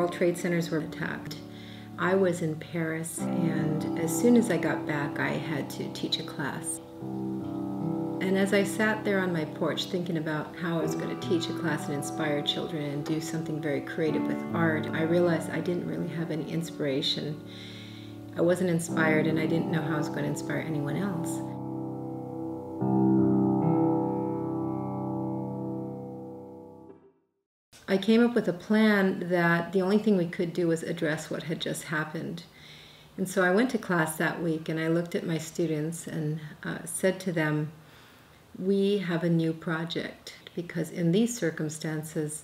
World Trade Centers were attacked. I was in Paris, and as soon as I got back, I had to teach a class. And as I sat there on my porch thinking about how I was going to teach a class and inspire children and do something very creative with art, I realized I didn't really have any inspiration. I wasn't inspired, and I didn't know how I was going to inspire anyone else. I came up with a plan that the only thing we could do was address what had just happened. And so I went to class that week, and I looked at my students and said to them, we have a new project, because in these circumstances,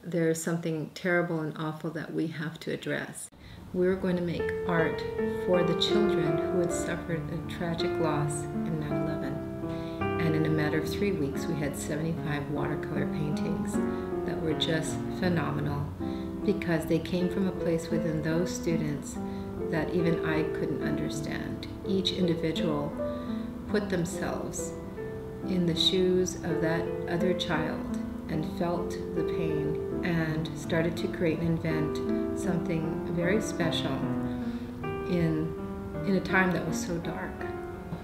there's something terrible and awful that we have to address. We're going to make art for the children who had suffered a tragic loss in 9/11. And in a matter of 3 weeks, we had 75 watercolor paintings that were just phenomenal, because they came from a place within those students that even I couldn't understand. Each individual put themselves in the shoes of that other child and felt the pain and started to create and invent something very special in a time that was so dark.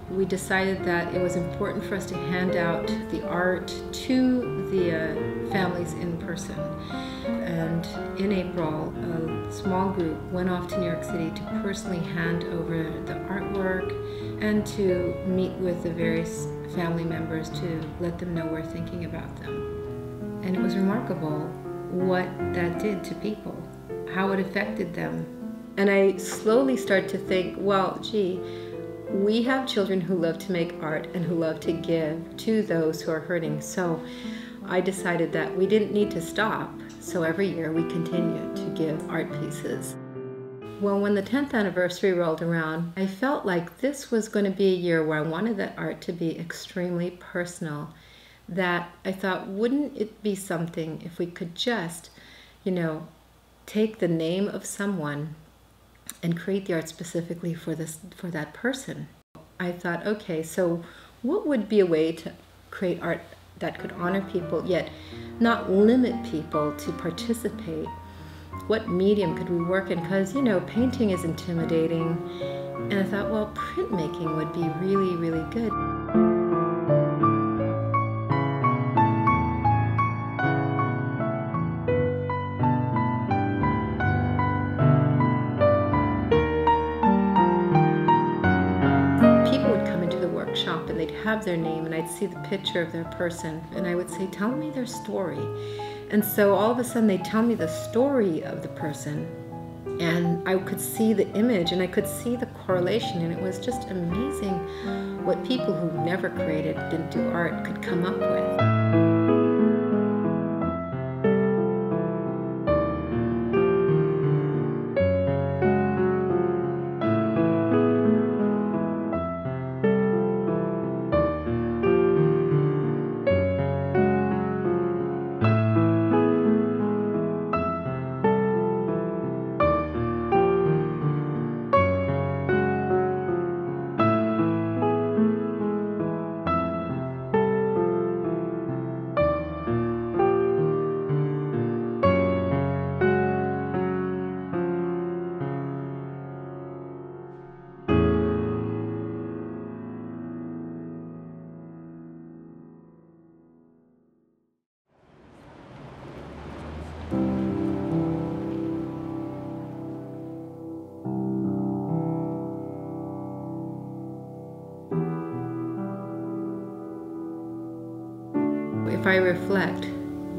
We decided that it was important for us to hand out the art to the families in person. And in April, a small group went off to New York City to personally hand over the artwork and to meet with the various family members to let them know we're thinking about them. And it was remarkable what that did to people, how it affected them. And I slowly started to think, well, gee, we have children who love to make art and who love to give to those who are hurting. So I decided that we didn't need to stop. So every year we continued to give art pieces. Well, when the 10th anniversary rolled around, I felt like this was going to be a year where I wanted that art to be extremely personal. That I thought, wouldn't it be something if we could just, take the name of someone and create the art specifically for that person. I thought, okay, so what would be a way to create art that could honor people, yet not limit people to participate? What medium could we work in? Because, painting is intimidating. And I thought, well, printmaking would be really, really good. Workshop, and they'd have their name, and I'd see the picture of their person, and I would say, tell me their story. And so all of a sudden they'd tell me the story of the person, and I could see the image, and I could see the correlation, and it was just amazing what people who never created, didn't do art, could come up with. If I reflect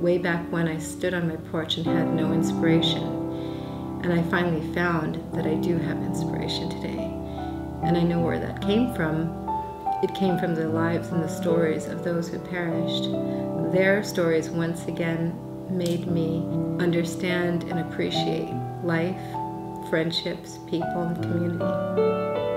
way back when I stood on my porch and had no inspiration, and I finally found that I do have inspiration today, and I know where that came from. It came from the lives and the stories of those who perished. Their stories once again made me understand and appreciate life, friendships, people, and community.